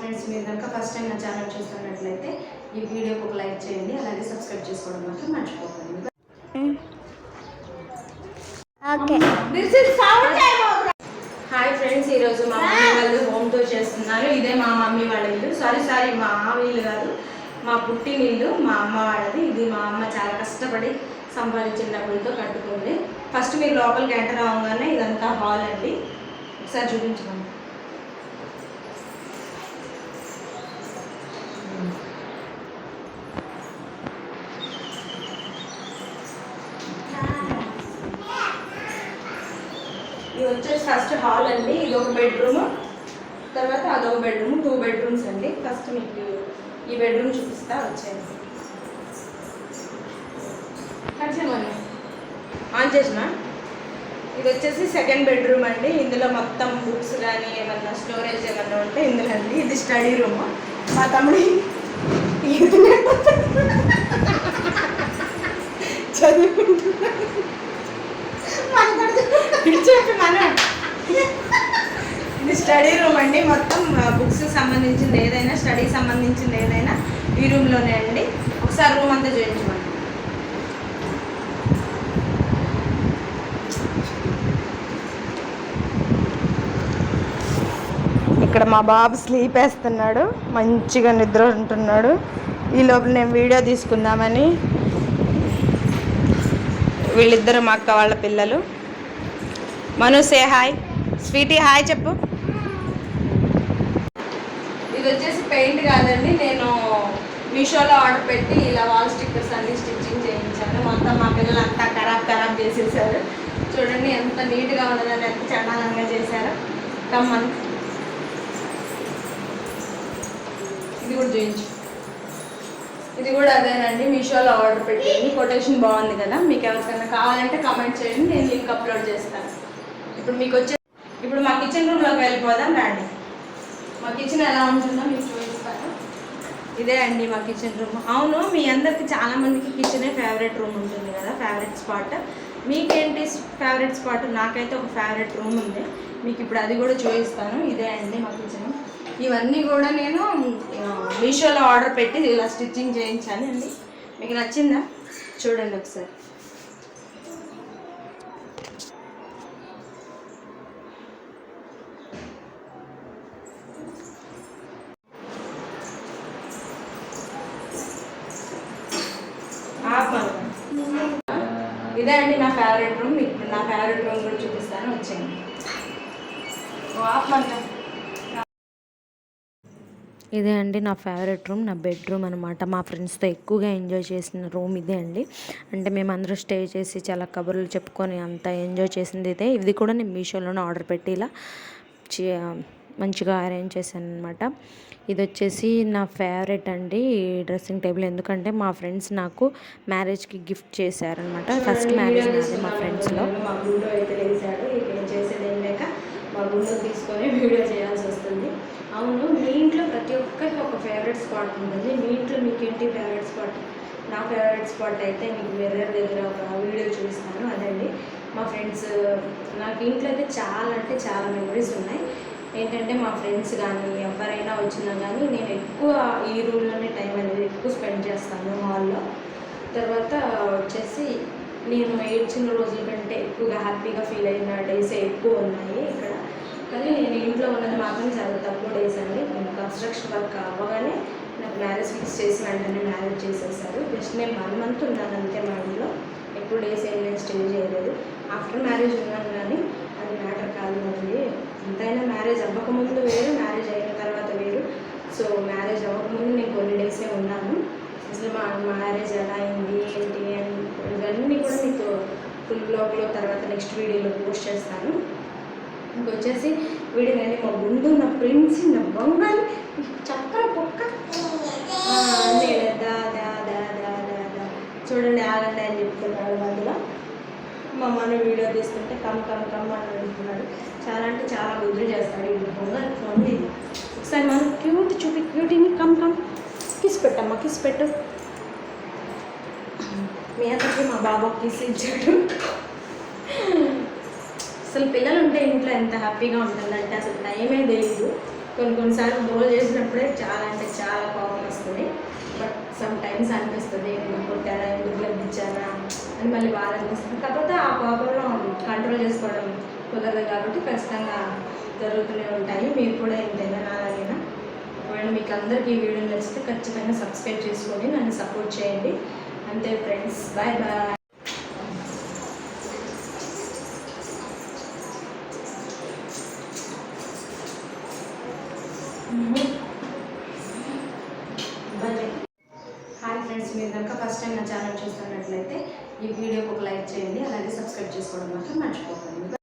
Friends, మీరు కనుక first time నా ఛానల్ చూస్తున్నట్లయితే ఈ వీడియోకి ఒక లైక్ చేయండి, అలాగే సబ్స్క్రైబ్ చేసుకోవడం మాత్రం మర్చిపోకండి. హాయ్ ఫ్రెండ్స్, ఈరోజు మా మమ్మీ వాళ్ళు హోమ్ టూర్ చేస్తున్నారు. ఇదే మా మమ్మీ వాళ్ళ ఇల్లు. సారీ మా ఇల్లు కాదు, మా పుట్టినిల్లు, మా అమ్మ వాళ్ళది. ఇది మా అమ్మ చాలా కష్టపడి సంపాదించిన డబ్బులతో కట్టుకుంది. ఫస్ట్ మీరు లోపలికి ఎంటర్ అవ్వగానే ఇదంతా హాల్ అండి. ఒకసారి చూపించుకోండి. ఇది వచ్చేసి ఫస్ట్ హాల్ అండి. ఇది ఒక బెడ్రూమ్, తర్వాత అదొక బెడ్రూమ్, 2 బెడ్రూమ్స్ అండి. ఫస్ట్ మీకు ఈ బెడ్రూమ్ చూపిస్తా, వచ్చేది ఆన్ చేసిన. ఇది వచ్చేసి సెకండ్ బెడ్రూమ్ అండి. ఇందులో మొత్తం బుక్స్ కానీ ఏమన్నా స్టోరేజ్ ఏమన్నా ఉంటే ఇందులో అండి. ఇది స్టడీ రూమ్. మా తమ్ముడి చదువుకుంటున్నాడు. ఇది స్టడీ రూమ్ అండి. మొత్తం బుక్స్ సంబంధించింది ఏదైనా, స్టడీకి సంబంధించింది ఏదైనా ఈ రూమ్లోనే అండి. ఒకసారి రూమ్ అంతా చూపించమండి. ఇక్కడ మా బాబు స్లీప్ వేస్తున్నాడు, మంచిగా నిద్ర ఉంటున్నాడు. ఈ లోపల నేను వీడియో తీసుకుందామని, వీళ్ళిద్దరు మా అక్క వాళ్ళ పిల్లలు. మను సే హాయ్, స్వీటీ హాయ్ చెప్పు. ఇది వచ్చేసి పెయింట్ కాదండి, నేను మీషోలో ఆర్డర్ పెట్టి ఇలా వాల్ స్టిక్కర్స్ అన్ని స్టిచ్చింగ్ చేయించాను. మొత్తం మా పిల్లలు అంతా ఖరాబ్ చేసేసారు. చూడండి ఎంత నీట్గా ఉన్నదని, ఎంత చండాలంగా చేశారు. కమ్మన్ ఇది కూడా చూపించు. ఇది కూడా అదేనండి, మీషోలో ఆర్డర్ పెట్టింది. కొటేషన్ బాగుంది కదా. మీకు ఎవరికైనా కావాలంటే కామెంట్ చేయండి, నేను లింక్ అప్లోడ్ చేస్తాను. ఇప్పుడు మా కిచెన్ రూమ్లోకి వెళ్ళిపోదాం రండి. మా కిచెన్ ఎలా ఉంటుందో మీకు చూపిస్తాను. ఇదే అండి మా కిచెన్ రూమ్. అవును, మీ అందరికి చాలామందికి కిచెనే ఫేవరెట్ రూమ్ ఉంటుంది కదా, ఫేవరెట్ స్పాట్. మీకేంటి ఫేవరెట్ స్పాట్? నాకైతే ఒక ఫేవరెట్ రూమ్ ఉంది, మీకు ఇప్పుడు అది కూడా చూపిస్తాను. ఇదే అండి మా కిచెన్. ఇవన్నీ కూడా నేను మీషోలో ఆర్డర్ పెట్టి ఇలా స్టిచ్చింగ్ చేయించాను అండి. మీకు నచ్చిందా? చూడండి ఒకసారి. ఇదే అండి నా ఫేవరెట్ రూమ్. ఇప్పుడు నా ఫేవరెట్ రూమ్ కూడా చూపిస్తాను, వచ్చేయండి. ఇదే అండి నా ఫేవరెట్ రూమ్, నా బెడ్రూమ్ అనమాట. మా ఫ్రెండ్స్తో ఎక్కువగా ఎంజాయ్ చేసిన రూమ్ ఇదే అండి. అంటే మేము అందరూ స్టే చేసి చాలా కబుర్లు చెప్పుకొని అంతా ఎంజాయ్ చేసింది ఇదే. ఇది కూడా నేను మీషోలోనే ఆర్డర్ పెట్టి ఇలా మంచిగా అరేంజ్ చేశాను అనమాట. ఇది వచ్చేసి నా ఫేవరెట్ అండి డ్రెస్సింగ్ టేబుల్. ఎందుకంటే మా ఫ్రెండ్స్ నాకు మ్యారేజ్కి గిఫ్ట్ చేశారనమాట. ఫస్ట్ మ్యారేజ్ నాది మా ఫ్రెండ్స్లో. మా గుండె అయితే లేచాడు. ఇక్కడ చేసేది ఏం లేక మా గుండె తీసుకొని వీడియో చేయాల్సి వస్తుంది. అవును, మీ ఇంట్లో ప్రతి ఒక్కరికి ఒక ఫేవరెట్ స్పాట్ ఉంటుంది. మీ ఇంట్లో మీకేంటి ఫేవరెట్ స్పాట్? నా ఫేవరెట్ స్పాట్ అయితే మీకు మిర్రర్ దగ్గర ఒక వీడియో చూపిస్తాను. అదండి మా ఫ్రెండ్స్. నాకు ఇంట్లో అయితే చాలా మెమరీస్ ఉన్నాయి. ఏంటంటే మా ఫ్రెండ్స్ కానీ ఎవరైనా వచ్చినా కానీ నేను ఎక్కువ ఈ రూమ్లోనే టైం అనేది ఎక్కువ స్పెండ్ చేస్తాను, హాల్లో. తర్వాత వచ్చేసి నేను ఏడ్చిన రోజుల కంటే ఎక్కువగా హ్యాపీగా ఫీల్ అయిన డేస్ ఎక్కువ ఉన్నాయి ఇక్కడ. కానీ నేను ఇంట్లో ఉన్నది మాత్రం చాలా తక్కువ డేస్ అండి. నేను కన్స్ట్రక్షన్ వర్క్ అవ్వగానే నాకు మ్యారేజ్ ఫిక్స్ చేసి వెంటనే మ్యారేజ్ చేసేసారు. జస్ట్ నేను 1 month ఉన్నాను అంతే మా ఇంట్లో. ఎక్కువ డేస్ ఏం నేను స్టే చేయలేదు. ఆఫ్టర్ మ్యారేజ్ ఉన్నాను కానీ అది మ్యాటర్ కాదు అండి. ఎంతైనా మ్యారేజ్ అవ్వకముందు వేరు, మ్యారేజ్ అయిన తర్వాత వేరు. సో మ్యారేజ్ అవ్వకముందు నేను కొన్ని డేసే ఉన్నాను. అసలు మా మ్యారేజ్ ఎలా అయింది ఏంటి అని ఇవన్నీ కూడా మీకు ఫుల్ బ్లాగ్లో తర్వాత నెక్స్ట్ వీడియోలో పోస్ట్ చేస్తాను. ఇంకొచ్చేసి వీడియోనండి మా గుండు, నా ప్రిన్స్, నా బంగారు చక్కర పొక్క చూడండి. ఆగండి అని చెప్తున్నాడు మధ్యలో. మా మన వీడియో తీసుకుంటే కమ్ అని వెళ్తున్నాడు. చాలా అంటే చాలా గుర్తు చేస్తాడు. ఇది బంగారు ఫోన్. ఇది ఒకసారి మనం క్యూటీని కమ్ కిస్ పెట్టమ్మా, కిస్ పెట్టు. మీ అందరికీ మా బాబా కిస్ ఇచ్చాడు. అసలు పిల్లలు ఉంటే ఇంట్లో ఎంత హ్యాపీగా ఉంటుందంటే అసలు టైమే తెలియదు. కొన్నిసార్లు డోల్ చేసినప్పుడే చాలా అంటే చాలా కోపం వస్తుంది. బట్ సమ్ టైమ్స్ అనిపిస్తుంది ఎందుకు కొట్టానా ఎందుకు లభించానా అని మళ్ళీ బాధ అనిపిస్తుంది. కాకపోతే ఆ కోపంలో కంట్రోల్ చేసుకోవడం కుదరదు కాబట్టి ఖచ్చితంగా జరుగుతూనే ఉంటాయి. మీరు కూడా ఏంటైనా నాలాగైనా ఒకవేళ మీకు అందరికీ ఈ వీడియో నచ్చితే ఖచ్చితంగా సబ్స్క్రైబ్ చేసుకొని నన్ను సపోర్ట్ చేయండి. అంతే friends, bye bye. Hi friends, మీరు కనుక ఫస్ట్ టైం నా ఛానల్ చూస్తున్నట్లయితే ఈ వీడియోకి ఒక లైక్ చేయండి, అలాగే సబ్స్క్రైబ్ చేసుకోవడం మాత్రం మర్చిపోకండి.